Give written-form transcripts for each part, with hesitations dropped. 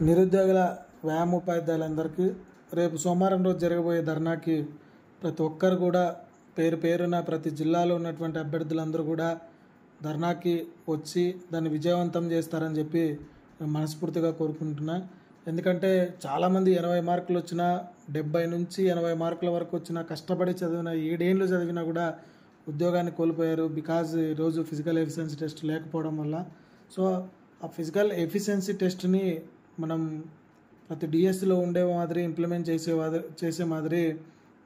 నిరుద్యోగుల వ్యాయామ ఉపాధ్యాయులందరికీ రేపు సోమవారం రోజు జరగబోయే ధర్నాకి ప్రతి ఒక్కరు కూడా పేరు పేరున ప్రతి జిల్లాలో ఉన్నటువంటి అభ్యర్థులందరూ కూడా ధర్నాకి వచ్చి దాన్ని విజయవంతం చేస్తారని చెప్పి మనస్ఫూర్తిగా కోరుకుంటున్నా. ఎందుకంటే చాలామంది 80 మార్కులు వచ్చినా 70 నుంచి 80 మార్కుల వరకు వచ్చినా కష్టపడి చదివిన 7 ఏళ్ళు చదివినా కూడా ఉద్యోగాన్ని కోల్పోయారు. బికాజ్ ఈరోజు ఫిజికల్ ఎఫిషియన్సీ టెస్ట్ లేకపోవడం వల్ల. సో ఆ ఫిజికల్ ఎఫిషియన్సీ టెస్ట్ని మనం ప్రతి డిఎస్సిలో ఉండే మాదిరి ఇంప్లిమెంట్ చేసే మాదిరి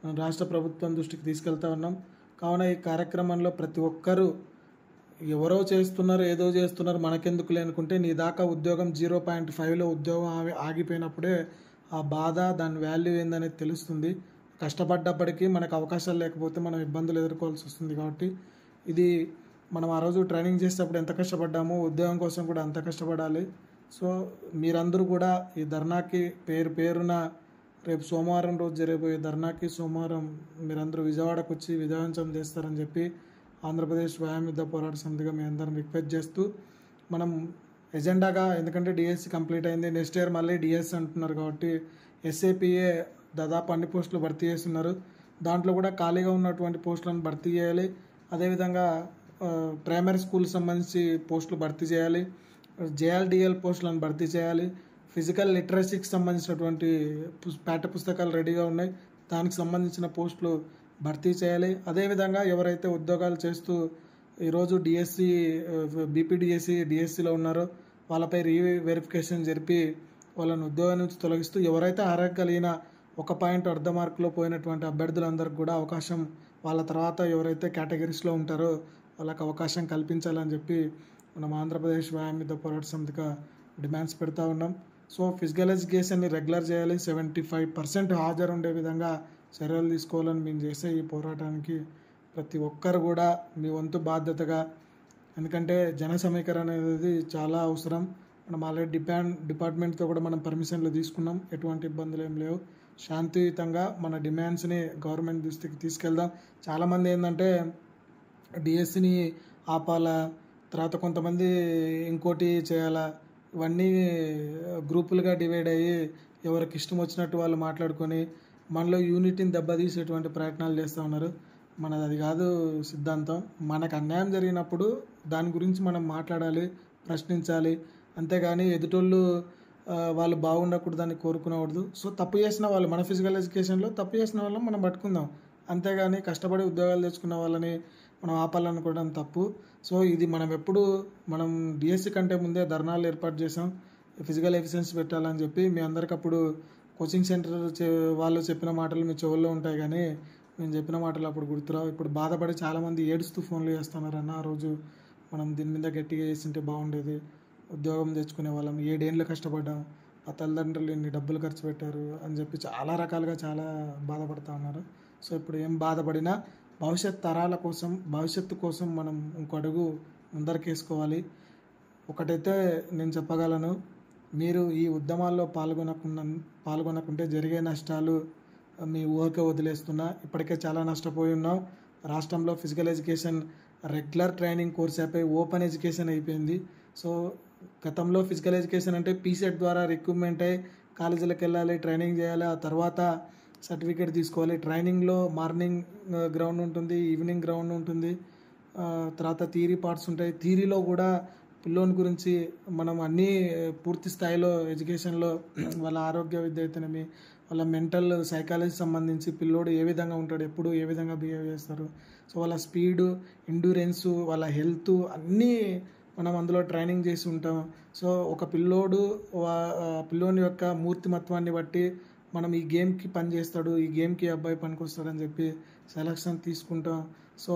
మనం రాష్ట్ర ప్రభుత్వం దృష్టికి తీసుకెళ్తా ఉన్నాం. కావున ఈ కార్యక్రమంలో ప్రతి ఒక్కరూ ఎవరో చేస్తున్నారు, ఏదో చేస్తున్నారు, మనకెందుకు లేనుకుంటే నీ దాకా ఉద్యోగం 0.5లో ఉద్యోగం ఆగిపోయినప్పుడే ఆ బాధ, దాని వాల్యూ ఏందనేది తెలుస్తుంది. కష్టపడ్డప్పటికీ మనకు అవకాశాలు లేకపోతే మనం ఇబ్బందులు ఎదుర్కోవాల్సి వస్తుంది. కాబట్టి ఇది మనం ఆ రోజు ట్రైనింగ్ చేసేటప్పుడు ఎంత కష్టపడ్డామో ఉద్యోగం కోసం కూడా అంత కష్టపడాలి. సో మీరందరూ కూడా ఈ ధర్నాకి పేరు పేరున రేపు సోమవారం రోజు జరగబోయే ధర్నాకి సోమవారం మీరందరూ విజయవాడకు వచ్చి విజయవంతం చేస్తారని చెప్పి ఆంధ్రప్రదేశ్ వ్యాయామ పోరాట సమితిగా మీ అందరం రిక్వెస్ట్ చేస్తూ మనం ఎజెండాగా, ఎందుకంటే డిఎస్సి కంప్లీట్ అయింది, నెక్స్ట్ ఇయర్ మళ్ళీ డిఎస్సి అంటున్నారు కాబట్టి ఎస్ఏపిఏ దాదాపు అన్ని పోస్టులు భర్తీ చేస్తున్నారు. దాంట్లో కూడా ఖాళీగా ఉన్నటువంటి పోస్టులను భర్తీ చేయాలి. అదేవిధంగా ప్రైమరీ స్కూల్ సంబంధించి పోస్టులు భర్తీ చేయాలి. జేఎల్డిఎల్ పోస్టులను భర్తీ చేయాలి. ఫిజికల్ లిటరసీకి సంబంధించినటువంటి పాఠ్య పుస్తకాలు రెడీగా ఉన్నాయి, దానికి సంబంధించిన పోస్టులు భర్తీ చేయాలి. అదేవిధంగా ఎవరైతే ఉద్యోగాలు చేస్తూ ఈరోజు డిఎస్సి, బీపీడిఎస్సి, డిఎస్సిలో ఉన్నారో వాళ్ళపై రీవెరిఫికేషన్ జరిపి వాళ్ళని ఉద్యోగం నుంచి తొలగిస్తూ ఎవరైతే అర్హత కలిగిన 1 పాయింట్ అర్ధ మార్కులో పోయినటువంటి అభ్యర్థులందరికీ కూడా అవకాశం, వాళ్ళ తర్వాత ఎవరైతే కేటగిరీస్లో ఉంటారో వాళ్ళకి అవకాశం కల్పించాలని చెప్పి మనం ఆంధ్రప్రదేశ్ వ్యాయామ పోరాట సమితిగా డిమాండ్స్ పెడతా ఉన్నాం. సో ఫిజికల్ ఎడ్యుకేషన్ని రెగ్యులర్ చేయాలి, 75% హాజరు ఉండే విధంగా చర్యలు తీసుకోవాలని మేము చేసే ఈ పోరాటానికి ప్రతి ఒక్కరు కూడా మీ వంతు బాధ్యతగా, ఎందుకంటే జన సమీకరణ అనేది చాలా అవసరం. మనం ఆల్రెడీ డిపార్ట్మెంట్తో కూడా మనం పర్మిషన్లు తీసుకున్నాం, ఎటువంటి ఇబ్బందులు ఏం లేవు. శాంతియుతంగా మన డిమాండ్స్ని గవర్నమెంట్ దృష్టికి తీసుకెళ్దాం. చాలామంది ఏంటంటే డిఎస్సిని ఆపాలా, తర్వాత కొంతమంది ఇంకోటి చేయాలా, ఇవన్నీ గ్రూపులుగా డివైడ్ అయ్యి ఎవరికి ఇష్టం వచ్చినట్టు వాళ్ళు మాట్లాడుకొని మనలో యూనిటీని దెబ్బతీసేటువంటి ప్రయత్నాలు చేస్తూ ఉన్నారు. మనది అది కాదు సిద్ధాంతం. మనకు అన్యాయం జరిగినప్పుడు దాని గురించి మనం మాట్లాడాలి, ప్రశ్నించాలి. అంతేగాని ఎదుటోళ్ళు వాళ్ళు బాగుండకూడదని కోరుకునకూడదు. సో తప్పు చేసిన వాళ్ళు, మన ఫిజికల్ ఎడ్యుకేషన్లో తప్పు చేసిన వాళ్ళని మనం పట్టుకుందాం, అంతేగాని కష్టపడి ఉద్యోగాలు తెచ్చుకున్న వాళ్ళని మనం ఆపాలనుకోవడం తప్పు. సో ఇది మనం డిఎస్సి కంటే ముందే ధర్నాలు ఏర్పాటు చేసాం, ఫిజికల్ ఎఫిషియన్సీ పెట్టాలని చెప్పి. మీ అందరికి అప్పుడు కోచింగ్ సెంటర్ వాళ్ళు చెప్పిన మాటలు మీ చెవుల్లో ఉంటాయి, కానీ నేను చెప్పిన మాటలు అప్పుడు గుర్తురావు. ఇప్పుడు బాధపడి చాలామంది ఏడుస్తూ ఫోన్లు చేస్తున్నారన్న, ఆ రోజు మనం దీని మీద గట్టిగా చేస్తుంటే బాగుండేది, ఉద్యోగం తెచ్చుకునే వాళ్ళం, 7 ఏళ్ళు కష్టపడ్డాం, ఆ తల్లిదండ్రులు ఇన్ని డబ్బులు ఖర్చు పెట్టారు అని చెప్పి చాలా రకాలుగా చాలా బాధపడుతూ ఉన్నారు. సో ఇప్పుడు ఏం బాధపడినా భవిష్యత్తు కోసం మనం ఇంకో అడుగు ముందరకేసుకోవాలి. ఒకటైతే నేను చెప్పగలను, మీరు ఈ ఉద్యమాల్లో పాల్గొనకుంటే జరిగే నష్టాలు మీ ఊహకే వదిలేస్తున్నా. ఇప్పటికే చాలా నష్టపోయి ఉన్నాం. రాష్ట్రంలో physical education regular training course అయిపోయి ఓపెన్ ఎడ్యుకేషన్ అయిపోయింది. సో గతంలో ఫిజికల్ ఎడ్యుకేషన్ అంటే పీసెట్ ద్వారా రిక్రూట్మెంట్ అయ్యి కాలేజీలకు వెళ్ళాలి, ట్రైనింగ్ చేయాలి, ఆ తర్వాత సర్టిఫికేట్ తీసుకోవాలి. ట్రైనింగ్లో మార్నింగ్ గ్రౌండ్ ఉంటుంది, ఈవినింగ్ గ్రౌండ్ ఉంటుంది, తర్వాత థియరీ పార్ట్స్ ఉంటాయి. థియరీలో కూడా పిల్లోని గురించి మనం అన్నీ పూర్తి స్థాయిలో ఎడ్యుకేషన్లో వాళ్ళ ఆరోగ్య విద్య అయితేనేమి, వాళ్ళ మెంటల్ సైకాలజీ సంబంధించి పిల్లోడు ఏ విధంగా ఉంటాడు, ఎప్పుడు ఏ విధంగా బిహేవ్ చేస్తారు, సో వాళ్ళ స్పీడు, ఎండ్యూరెన్సు, వాళ్ళ హెల్త్ అన్నీ మనం అందులో ట్రైనింగ్ చేసి ఉంటాం. సో ఒక పిల్లోని యొక్క మూర్తిమత్వాన్ని బట్టి మనం ఈ గేమ్కి పని చేస్తాడు, ఈ గేమ్కి అబ్బాయి పనికి వస్తాడని చెప్పి సెలక్షన్ తీసుకుంటాం. సో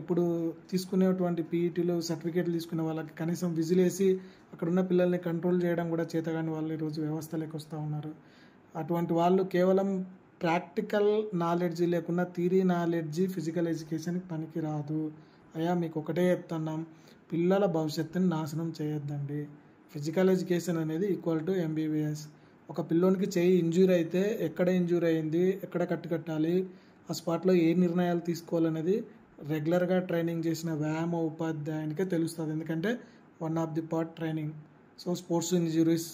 ఇప్పుడు తీసుకునేటువంటి పీఈటీలు సర్టిఫికేట్లు తీసుకునే వాళ్ళకి కనీసం విజిలేసి అక్కడ ఉన్న పిల్లల్ని కంట్రోల్ చేయడం కూడా చేతగాని వాళ్ళు ఈరోజు వ్యవస్థలోకి వస్తూ ఉన్నారు. అటువంటి వాళ్ళు కేవలం ప్రాక్టికల్ నాలెడ్జీ లేకుండా థియరీ నాలెడ్జీ ఫిజికల్ ఎడ్యుకేషన్కి పనికి రాదు. అయ్యా మీకు ఒకటే చెప్తున్నాం, పిల్లల భవిష్యత్తుని నాశనం చేయొద్దండి. ఫిజికల్ ఎడ్యుకేషన్ అనేది ఈక్వల్ టు ఎంబీబీఎస్. ఒక పిల్లోనికి చెయ్యి ఇంజ్యూరీ అయితే ఎక్కడ ఇంజ్యూరీ అయింది, ఎక్కడ కట్టాలి, ఆ స్పాట్లో ఏ నిర్ణయాలు తీసుకోవాలనేది రెగ్యులర్గా ట్రైనింగ్ చేసిన వ్యాయామ ఉపాధ్యాయునికే తెలుస్తుంది. ఎందుకంటే 1 of the part training. So sports injuries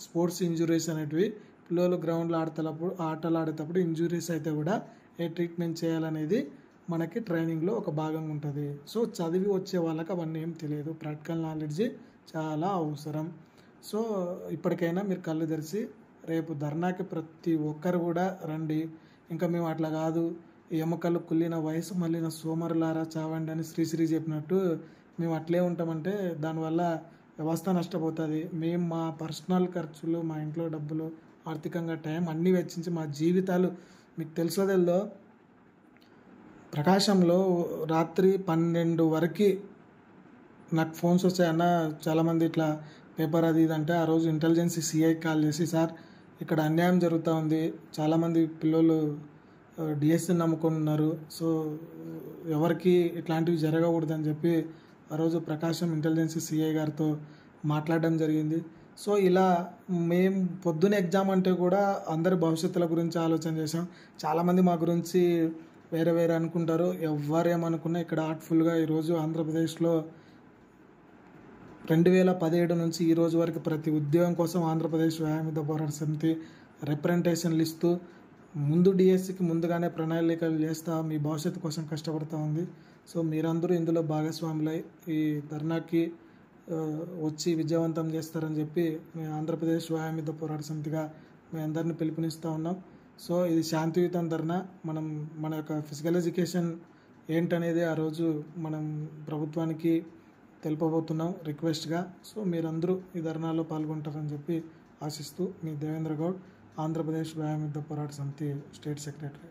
sports injuries అనేటివి పిల్లలు గ్రౌండ్లో ఆటలు ఆడేటప్పుడు ఇంజురీస్ అయితే కూడా ఏ ట్రీట్మెంట్ చేయాలనేది మనకి ట్రైనింగ్లో ఒక భాగంగా ఉంటుంది. సో చదివి వచ్చే వాళ్ళకి అవన్నీ ఏం తెలియదు. ప్రాక్టికల్ నాలెడ్జ్ చాలా అవసరం. సో ఇప్పటికైనా మీరు కళ్ళు తెరిచి రేపు ధర్నాకి ప్రతి ఒక్కరు కూడా రండి. ఇంకా మేము అట్లా కాదు, ఎముకలు కుళ్ళిన వయసు మళ్ళిన సోమరులారా చావండి అని శ్రీశ్రీ చెప్పినట్టు మేము అట్లే ఉంటామంటే దానివల్ల వ్యవస్థ నష్టపోతుంది. మేము మా పర్సనల్ ఖర్చులు, మా ఇంట్లో డబ్బులు, ఆర్థికంగా టైం అన్నీ వెచ్చించి మా జీవితాలు, మీకు తెలుసోదేల్లో ప్రకాశంలో రాత్రి 12 వరకు నాకు ఫోన్స్ వచ్చాయన్న, చాలామంది ఇట్లా పేపర్ అది ఇది అంటే ఆ రోజు ఇంటెలిజెన్స్ సిఐకి కాల్ చేసి, సార్ ఇక్కడ అన్యాయం జరుగుతూ ఉంది, చాలామంది పిల్లలు డిఎస్సిని నమ్ముకొని ఉన్నారు, సో ఎవరికి ఇట్లాంటివి జరగకూడదని చెప్పి ఆ రోజు ప్రకాశం ఇంటెలిజెన్స్ సిఐ గారితో మాట్లాడడం జరిగింది. సో ఇలా మేము పొద్దున ఎగ్జామ్ అంటే కూడా అందరి భవిష్యత్తుల గురించి ఆలోచన చేసాం. చాలామంది మా గురించి వేరే వేరే అనుకుంటారు. ఎవరేమనుకున్నా ఇక్కడ ఆర్ట్ఫుల్గా ఈరోజు ఆంధ్రప్రదేశ్లో 2017 నుంచి ఈ రోజు వరకు ప్రతి ఉద్యోగం కోసం ఆంధ్రప్రదేశ్ వ్యాయామిద పోరాట సమితి రిప్రజెంటేషన్లు ఇస్తూ ముందు డిఎస్సికి ముందుగానే ప్రణాళికలు చేస్తూ మీ భవిష్యత్తు కోసం కష్టపడుతూ ఉంది. సో మీరందరూ ఇందులో భాగస్వాములై ఈ ధర్నాకి వచ్చి విజయవంతం చేస్తారని చెప్పి మేము ఆంధ్రప్రదేశ్ వ్యాయామిద పోరాట సమితిగా మీ అందరినీ పిలుపునిస్తూ ఉన్నాం. సో ఇది శాంతియుతం ధర్నా. మన యొక్క ఫిజికల్ ఎడ్యుకేషన్ ఏంటనేది ఆ రోజు మనం ప్రభుత్వానికి తెలుపబోతున్నాం రిక్వెస్ట్గా. సో మీరందరూ ఈ ధర్నాలో పాల్గొంటారని చెప్పి ఆశిస్తూ మీ దేవేంద్ర గౌడ్, ఆంధ్రప్రదేశ్ వ్యాయామిద పోరాట సమితి స్టేట్ సెక్రటరీ.